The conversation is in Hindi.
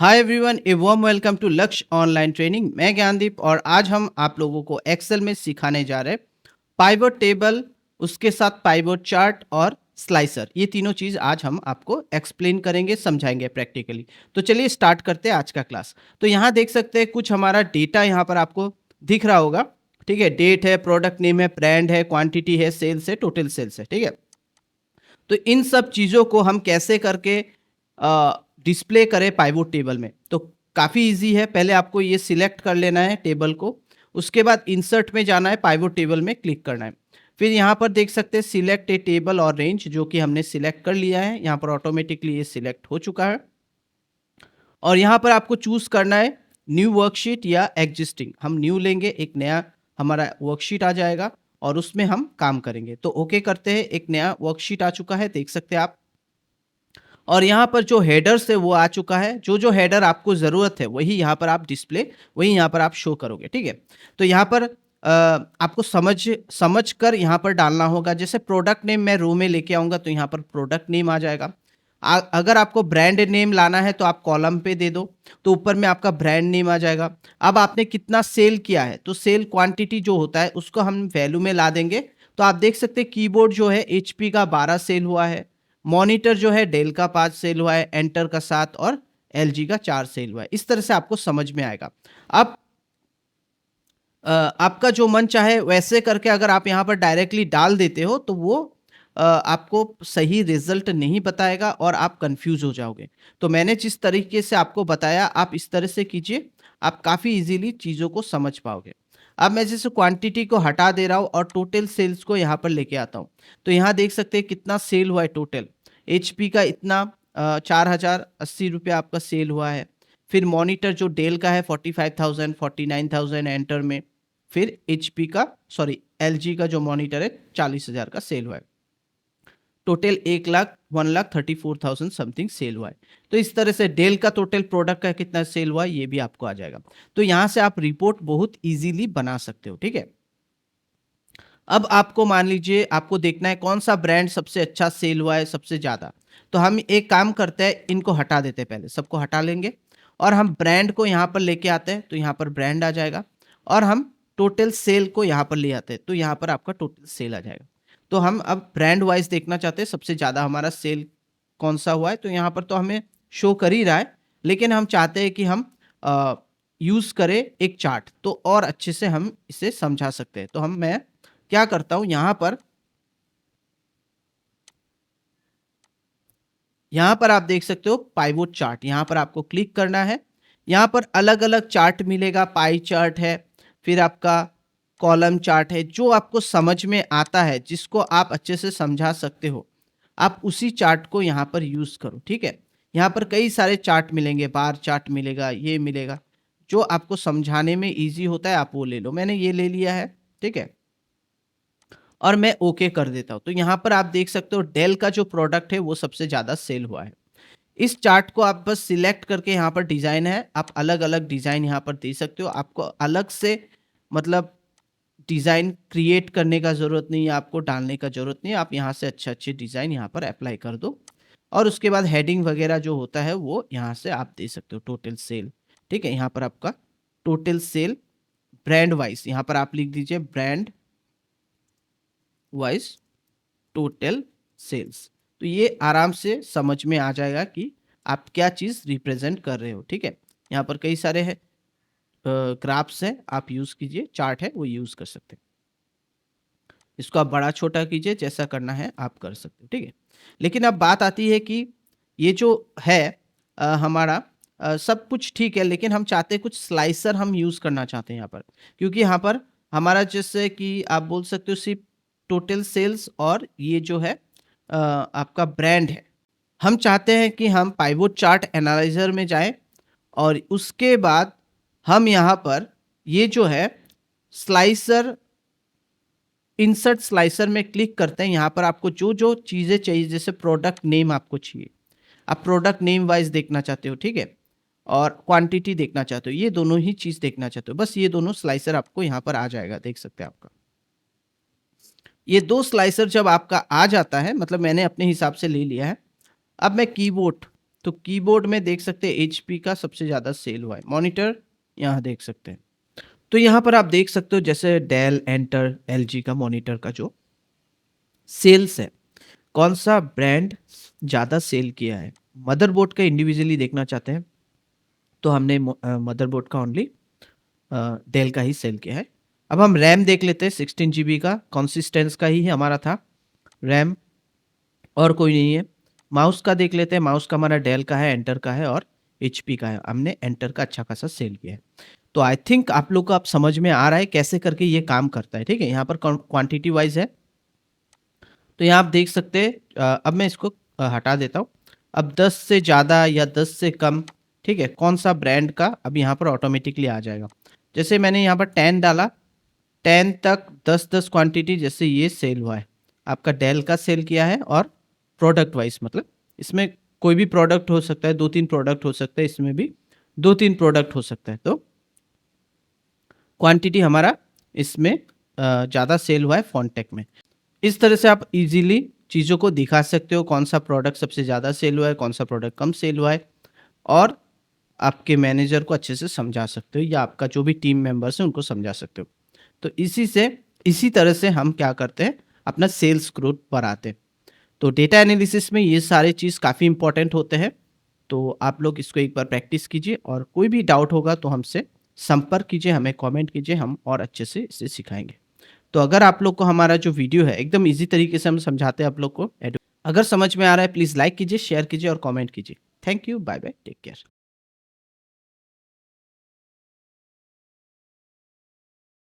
Hi everyone, a warm welcome to Lakshya online training. मैं ज्ञानदीप और आज हम आप लोगों को एक्सेल में सिखाने जा रहे हैं पाइवट टेबल, उसके साथ पाइवट चार्ट और स्लाइसर। ये तीनों चीज़ आज हम आपको एक्सप्लेन करेंगे, समझाएंगे प्रैक्टिकली। तो चलिए स्टार्ट करते हैं आज का क्लास। तो यहाँ देख सकते हैं कुछ हमारा डेटा यहाँ पर आपको दिख रहा होगा। ठीक है, डेट है, प्रोडक्ट नेम है, ब्रांड है, क्वांटिटी है, सेल्स है, टोटल सेल्स है। ठीक है, तो इन सब चीज़ों को हम कैसे करके डिस्प्ले करें पाइवट टेबल में, तो काफ़ी इजी है। पहले आपको ये सिलेक्ट कर लेना है टेबल को, उसके बाद इंसर्ट में जाना है, पाइवट टेबल में क्लिक करना है। फिर यहाँ पर देख सकते हैं सिलेक्ट ए टेबल और रेंज, जो कि हमने सिलेक्ट कर लिया है। यहाँ पर ऑटोमेटिकली ये सिलेक्ट हो चुका है और यहाँ पर आपको चूज करना है न्यू वर्कशीट या एग्जिस्टिंग। हम न्यू लेंगे, एक नया हमारा वर्कशीट आ जाएगा और उसमें हम काम करेंगे। तो ओके करते हैं, एक नया वर्कशीट आ चुका है, देख सकते हैं आप। और यहाँ पर जो हेडर्स है वो आ चुका है। जो जो हेडर आपको ज़रूरत है वही यहाँ पर आप डिस्प्ले, वही यहाँ पर आप शो करोगे। ठीक है, तो यहाँ पर आपको समझ कर यहाँ पर डालना होगा। जैसे प्रोडक्ट नेम मैं रो में लेके आऊँगा तो यहाँ पर प्रोडक्ट नेम आ जाएगा। अगर आपको ब्रांड नेम लाना है तो आप कॉलम पे दे दो, तो ऊपर में आपका ब्रांड नेम आ जाएगा। अब आपने कितना सेल किया है, तो सेल क्वांटिटी जो होता है उसको हम वैल्यू में ला देंगे। तो आप देख सकते हैं कीबोर्ड जो है HP का 12 सेल हुआ है, मॉनिटर जो है डेल का 5 सेल हुआ है, एंटर का 7 और LG का 4 सेल हुआ है। इस तरह से आपको समझ में आएगा। अब आपका जो मन चाहे वैसे करके अगर आप यहाँ पर डायरेक्टली डाल देते हो तो वो आपको सही रिजल्ट नहीं बताएगा और आप कंफ्यूज हो जाओगे। तो मैंने जिस तरीके से आपको बताया आप इस तरह से कीजिए, आप काफ़ी इजीली चीज़ों को समझ पाओगे। अब मैं जैसे क्वांटिटी को हटा दे रहा हूँ और टोटल सेल्स को यहाँ पर लेके आता हूँ, तो यहाँ देख सकते हैं कितना सेल हुआ है टोटल। HP का इतना 4080 रुपये आपका सेल हुआ है। फिर मॉनिटर जो डेल का है 45,000 49,000 एंटर में। फिर HP का, सॉरी LG का जो मॉनिटर है 40,000 का सेल हुआ है। टोटल 1,34,000 समथिंग सेल हुआ है। तो इस तरह से डेल का टोटल प्रोडक्ट का कितना सेल हुआ है ये भी आपको आ जाएगा। तो यहाँ से आप रिपोर्ट बहुत इजीली बना सकते हो। ठीक है, अब आपको मान लीजिए आपको देखना है कौन सा ब्रांड सबसे अच्छा सेल हुआ है, सबसे ज़्यादा। तो हम एक काम करते हैं, इनको हटा देते हैं, पहले सबको हटा लेंगे और हम ब्रांड को यहाँ पर लेके आते हैं। तो यहाँ पर ब्रांड आ जाएगा और हम टोटल सेल को यहाँ पर ले आते हैं, तो यहाँ पर आपका टोटल सेल आ जाएगा। तो हम अब ब्रांड वाइज देखना चाहते हैं सबसे ज़्यादा हमारा सेल कौन सा हुआ है। तो यहाँ पर तो हमें शो कर ही रहा है, लेकिन हम चाहते हैं कि हम यूज़ करें एक चार्ट, तो और अच्छे से हम इसे समझा सकते हैं। तो मैं क्या करता हूं, यहां पर आप देख सकते हो पाइवोट चार्ट, यहां पर आपको क्लिक करना है। यहां पर अलग अलग चार्ट मिलेगा, पाई चार्ट है, फिर आपका कॉलम चार्ट है। जो आपको समझ में आता है, जिसको आप अच्छे से समझा सकते हो, आप उसी चार्ट को यहां पर यूज करो। ठीक है, यहां पर कई सारे चार्ट मिलेंगे, बार चार्ट मिलेगा, ये मिलेगा। जो आपको समझाने में इजी होता है आप वो ले लो। मैंने ये ले लिया है। ठीक है, और मैं ओके कर देता हूँ। तो यहाँ पर आप देख सकते हो डेल का जो प्रोडक्ट है वो सबसे ज़्यादा सेल हुआ है। इस चार्ट को आप बस सिलेक्ट करके, यहाँ पर डिज़ाइन है, आप अलग अलग डिज़ाइन यहाँ पर दे सकते हो। आपको अलग से मतलब डिज़ाइन क्रिएट करने का ज़रूरत नहीं है, आपको डालने का ज़रूरत नहीं है। आप यहाँ से अच्छे अच्छे डिज़ाइन यहाँ पर अप्लाई कर दो और उसके बाद हेडिंग वगैरह जो होता है वो यहाँ से आप दे सकते हो, टोटल सेल। ठीक है, यहाँ पर आपका टोटल सेल ब्रांड वाइज यहाँ पर आप लिख दीजिए ब्रांड वाइज टोटल सेल्स। तो ये आराम से समझ में आ जाएगा कि आप क्या चीज़ रिप्रेजेंट कर रहे हो। ठीक है, यहाँ पर कई सारे हैं ग्राफ्स हैं, आप यूज़ कीजिए, चार्ट है वो यूज़ कर सकते हैं। इसको आप बड़ा छोटा कीजिए, जैसा करना है आप कर सकते हो। ठीक है, लेकिन अब बात आती है कि ये जो है हमारा सब कुछ ठीक है, लेकिन हम चाहते हैं कुछ स्लाइसर हम यूज़ करना चाहते हैं यहाँ पर। क्योंकि यहाँ पर हमारा जैसे कि आप बोल सकते हो सिर्फ टोटल सेल्स और ये जो है आपका ब्रांड है। हम चाहते हैं कि हम पाइवोट चार्ट एनालाइजर में जाएं और उसके बाद हम यहाँ पर ये जो है स्लाइसर, इंसर्ट स्लाइसर में क्लिक करते हैं। यहाँ पर आपको जो जो चीज़ें चाहिए, जैसे प्रोडक्ट नेम आपको चाहिए, आप प्रोडक्ट नेम वाइज देखना चाहते हो। ठीक है, और क्वांटिटी देखना चाहते हो, ये दोनों ही चीज़ देखना चाहते हो, बस ये दोनों स्लाइसर आपको यहाँ पर आ जाएगा, देख सकते हैं आपका। ये दो स्लाइसर जब आपका आ जाता है, मतलब मैंने अपने हिसाब से ले लिया है। अब मैं कीबोर्ड तो कीबोर्ड में देख सकते हैं एचपी का सबसे ज़्यादा सेल हुआ है। मॉनिटर यहाँ देख सकते हैं। तो यहाँ पर आप देख सकते हो जैसे डेल, एंटर, एलजी का मॉनिटर का जो सेल्स है, कौन सा ब्रांड ज़्यादा सेल किया है। मदरबोर्ड का इंडिविजुअली देखना चाहते हैं तो हमने मदरबोर्ड का ओनली डेल का ही सेल किया है। अब हम रैम देख लेते हैं 16 GB का, कंसिस्टेंस का ही हमारा था रैम, और कोई नहीं है। माउस का देख लेते हैं, माउस का हमारा डेल का है, एंटर का है और एचपी का है। हमने एंटर का अच्छा खासा सेल किया है। तो आई थिंक आप लोग को अब समझ में आ रहा है कैसे करके ये काम करता है, ठीक है। यहाँ पर क्वांटिटी वाइज है, तो यहाँ आप देख सकते हैं। अब मैं इसको हटा देता हूँ। अब 10 से ज़्यादा या 10 से कम, ठीक है, कौन सा ब्रांड का अब यहाँ पर ऑटोमेटिकली आ जाएगा। जैसे मैंने यहाँ पर 10 डाला, 10 तक 10-10 क्वांटिटी जैसे ये सेल हुआ है, आपका डेल का सेल किया है। और प्रोडक्ट वाइज मतलब इसमें कोई भी प्रोडक्ट हो सकता है, 2-3 प्रोडक्ट हो सकते हैं, इसमें भी 2-3 प्रोडक्ट हो सकता है। तो क्वांटिटी हमारा इसमें ज़्यादा सेल हुआ है फोनटेक में। इस तरह से आप इजीली चीज़ों को दिखा सकते हो, कौन सा प्रोडक्ट सबसे ज़्यादा सेल हुआ है, कौन सा प्रोडक्ट कम सेल हुआ है, और आपके मैनेजर को अच्छे से समझा सकते हो या आपका जो भी टीम मेंबर्स हैं उनको समझा सकते हो। तो इसी तरह से हम क्या करते हैं, अपना सेल्स ग्रोथ बढ़ाते हैं। तो डेटा एनालिसिस में ये सारे चीज़ काफ़ी इंपॉर्टेंट होते हैं। तो आप लोग इसको एक बार प्रैक्टिस कीजिए, और कोई भी डाउट होगा तो हमसे संपर्क कीजिए, हमें कमेंट कीजिए, हम और अच्छे से इसे सिखाएंगे। तो अगर आप लोग को हमारा जो वीडियो है एकदम इजी तरीके से हम समझाते हैं आप लोग को, अगर समझ में आ रहा है प्लीज़ लाइक कीजिए, शेयर कीजिए और कमेंट कीजिए। Thank you, bye bye, take care.